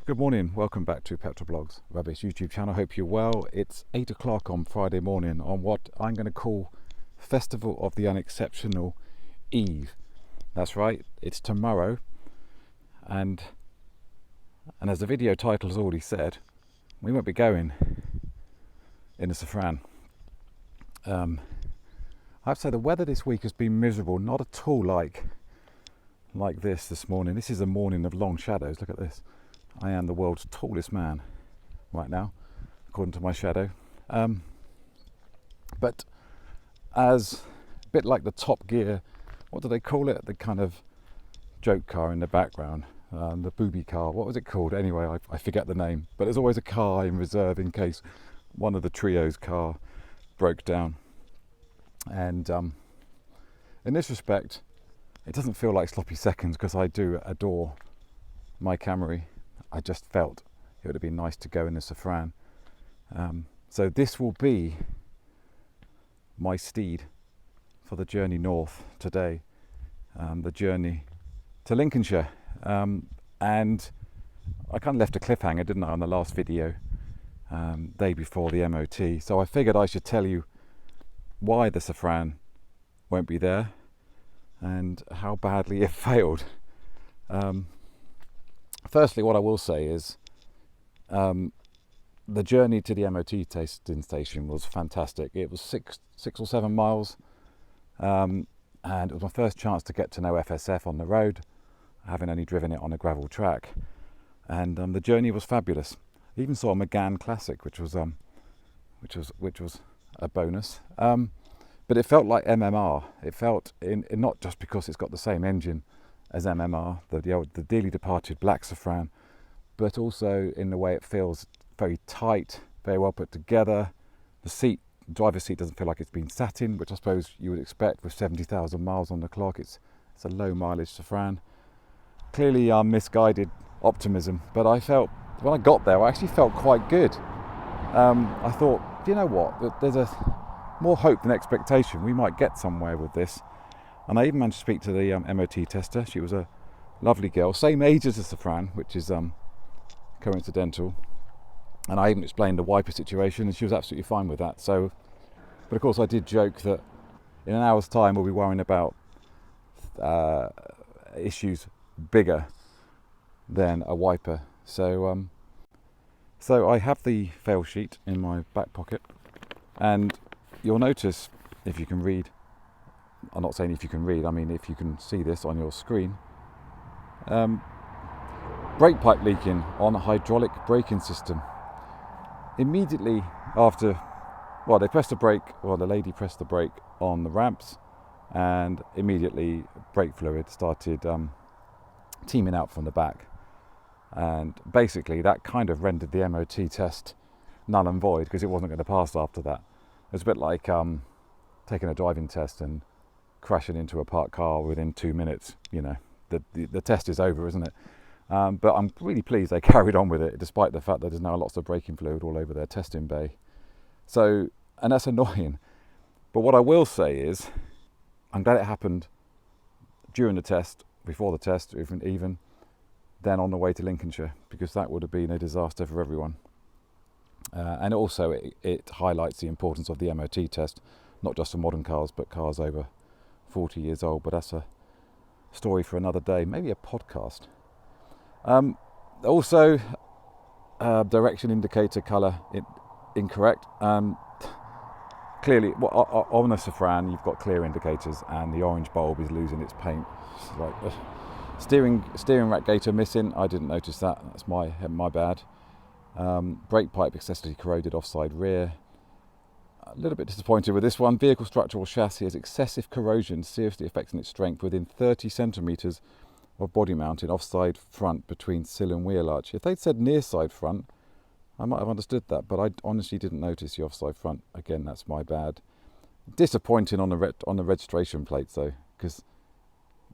Good morning, welcome back to Petrolblog's Rubbish YouTube channel. Hope you're well. It's 8 o'clock on Friday morning on what I'm going to call Festival of the Unexceptional Eve. That's right, it's tomorrow, and as the video title has already said, we won't be going in the Safrane. I have to say the weather this week has been miserable, not at all like this morning. This is a morning of long shadows. Look at this. I am the world's tallest man right now, according to my shadow. But as a bit like the Top Gear, what do they call it? The kind of joke car in the background, the booby car. What was it called? Anyway, I forget the name. But there's always a car in reserve in case one of the trio's car broke down. And in this respect, it doesn't feel like sloppy seconds because I do adore my Camry. I just felt it would have been nice to go in the Safrane. So this will be my steed for the journey north today, the journey to Lincolnshire. And I kind of left a cliffhanger, didn't I, on the last video, day before the MOT. So I figured I should tell you why the Safrane won't be there and how badly it failed. Firstly, what I will say is the journey to the MOT testing station was fantastic. It was six or 7 miles, and it was my first chance to get to know FSF on the road, having only driven it on a gravel track. And the journey was fabulous. I even saw a Megane Classic, which was a bonus. But it felt like MMR. It felt not just because it's got the same engine as MMR, the dearly departed black Safrane, but also in the way it feels very tight, very well put together. The driver's seat doesn't feel like it's been sat in, which I suppose you would expect with 70,000 miles on the clock. It's a low mileage Safrane. Clearly misguided optimism, but I felt, when I got there, I actually felt quite good. I thought, you know what, there's more hope than expectation. We might get somewhere with this. And I even managed to speak to the MOT tester. She was a lovely girl, same age as the Safrane, which is coincidental. And I even explained the wiper situation, and she was absolutely fine with that. So, but of course, I did joke that in an hour's time we'll be worrying about issues bigger than a wiper. So, so I have the fail sheet in my back pocket, and you'll notice, if you can read. I'm not saying if you can read, I mean if you can see this on your screen. Brake pipe leaking on a hydraulic braking system. Immediately after, they pressed the brake, the lady pressed the brake on the ramps, and immediately brake fluid started teeming out from the back. And basically that kind of rendered the MOT test null and void because it wasn't going to pass after that. It was a bit like taking a driving test and crashing into a parked car within 2 minutes. You know, the test is over, isn't it? But I'm really pleased they carried on with it, despite the fact that there's now lots of braking fluid all over their testing bay. So, and that's annoying. But what I will say is, I'm glad it happened during the test, before the test, even then on the way to Lincolnshire, because that would have been a disaster for everyone. And also it highlights the importance of the MOT test, not just for modern cars, but cars over 40 years old. But that's a story for another day, maybe a podcast. Also, direction indicator colour incorrect. Clearly, on a Safrane, you've got clear indicators, and the orange bulb is losing its paint. It's like steering rack gaiter missing. I didn't notice that. That's my bad. Brake pipe excessively corroded offside rear. A little bit disappointed with this one. Vehicle structural chassis has excessive corrosion, seriously affecting its strength within 30 centimetres of body mounting offside front between sill and wheel arch. If they'd said near side front, I might have understood that, but I honestly didn't notice the offside front. Again, that's my bad. Disappointing on the registration plates though, because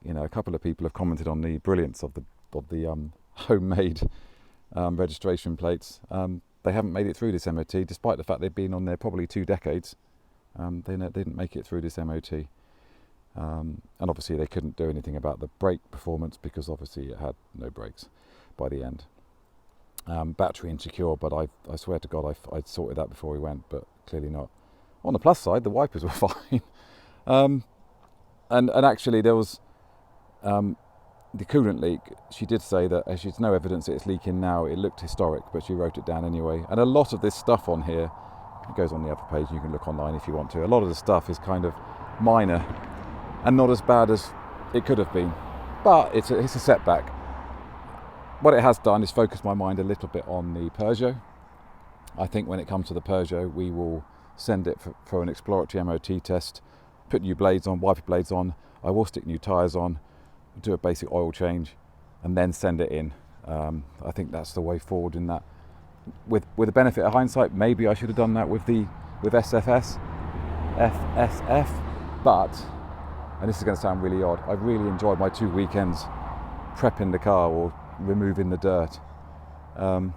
a couple of people have commented on the brilliance of the homemade registration plates. They haven't made it through this MOT, despite the fact they've been on there probably 2 decades. They didn't make it through this MOT. And obviously they couldn't do anything about the brake performance because obviously it had no brakes by the end. battery insecure, but I swear to God I'd sorted that before we went, but clearly not. On the plus side, the wipers were fine. And actually there was the coolant leak. She did say that as there's no evidence that it's leaking now, it looked historic, but she wrote it down anyway. And a lot of this stuff on here, it goes on the other page, you can look online if you want to. A lot of the stuff is kind of minor and not as bad as it could have been, but it's a setback. What it has done is focus my mind a little bit on the Peugeot. I think when it comes to the Peugeot, we will send it for an exploratory MOT test, put new blades on, wiper blades on. I will stick new tyres on, do a basic oil change, and then send it in. I think that's the way forward in that. With the benefit of hindsight, maybe I should have done that with FSF, but, and this is going to sound really odd, I've really enjoyed my 2 weekends prepping the car or removing the dirt, and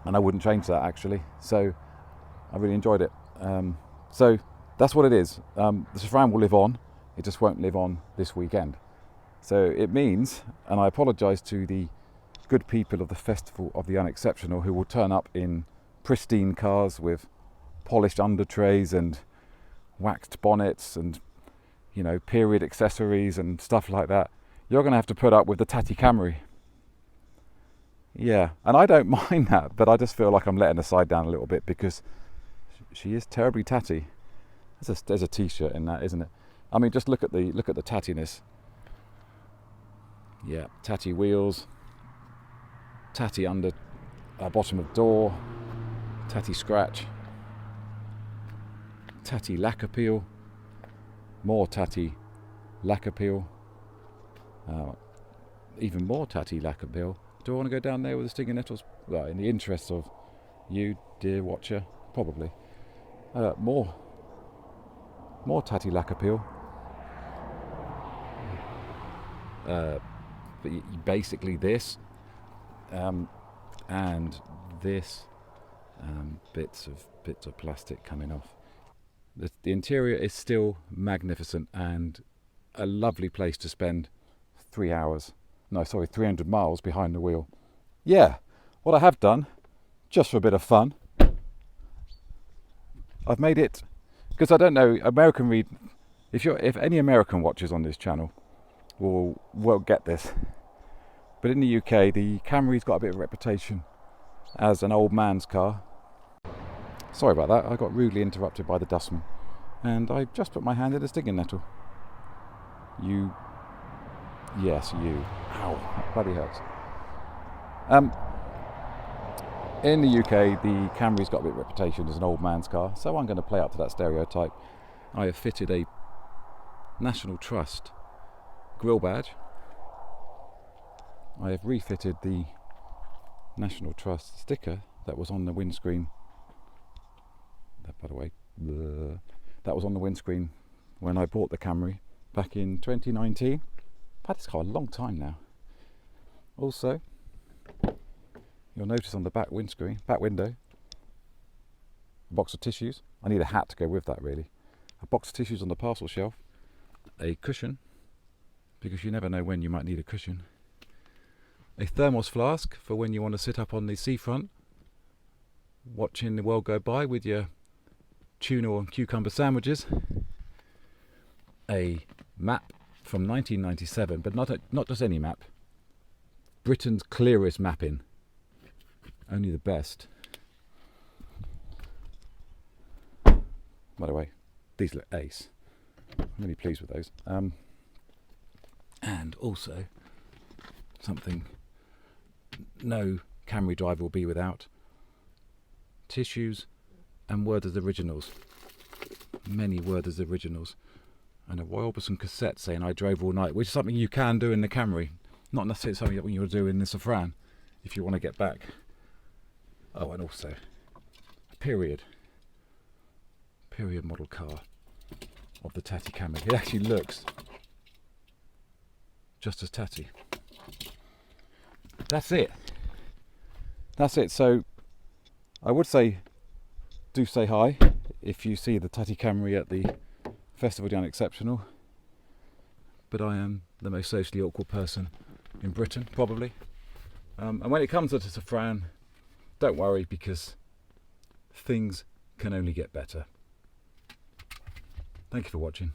I wouldn't change that actually. So I really enjoyed it. So that's what it is. The Safrane will live on, it just won't live on this weekend. So it means, and I apologise to the good people of the Festival of the Unexceptional who will turn up in pristine cars with polished under trays and waxed bonnets and, you know, period accessories and stuff like that. You're going to have to put up with the Tatty Camry. Yeah, and I don't mind that, but I just feel like I'm letting her side down a little bit because she is terribly tatty. There's a t-shirt in that, isn't it? I mean, just look at the tattiness. Yeah, tatty wheels, tatty under bottom of door, tatty scratch, tatty lacquer peel, more tatty lacquer peel, even more tatty lacquer peel. Do I want to go down there with the stinging nettles? Well, in the interest of you, dear watcher, probably. More tatty lacquer peel. But basically this, and this, bits of plastic coming off. The interior is still magnificent and a lovely place to spend 300 miles behind the wheel. Yeah, what I have done, just for a bit of fun, I've made it, because I don't know, if any American watchers on this channel will get this, but in the UK the Camry's got a bit of a reputation as an old man's car. Sorry about that, I got rudely interrupted by the dustman and I just put my hand in a stinging nettle. Yes, you. Ow, that bloody hurts. In the UK, the Camry's got a bit of a reputation as an old man's car, so I'm going to play up to that stereotype. I have fitted a National Trust grille badge. I have refitted the National Trust sticker that was on the windscreen. That, by the way, that was on the windscreen when I bought the Camry back in 2019. I've had this car a long time now. Also, you'll notice on the back window, a box of tissues. I need a hat to go with that, really. A box of tissues on the parcel shelf, a cushion, because you never know when you might need a cushion, a thermos flask for when you want to sit up on the seafront watching the world go by with your tuna and cucumber sandwiches, a map from 1997, but not just any map, Britain's clearest mapping, only the best. By the way, these look ace. I'm really pleased with those. And also something no Camry driver will be without: tissues and Werther's originals. Many Werther's originals. And a Roy Orbison cassette saying "I drove all night," which is something you can do in the Camry, not necessarily something that you'll do in the Safrane if you want to get back. Oh, and also a period model car of the Tatty Camry. It actually looks just as tatty. That's it. So I would say, do say hi if you see the Tatty Camry at the Festival of the Unexceptional. But I am the most socially awkward person in Britain, probably. And when it comes to Safrane, don't worry, because things can only get better. Thank you for watching.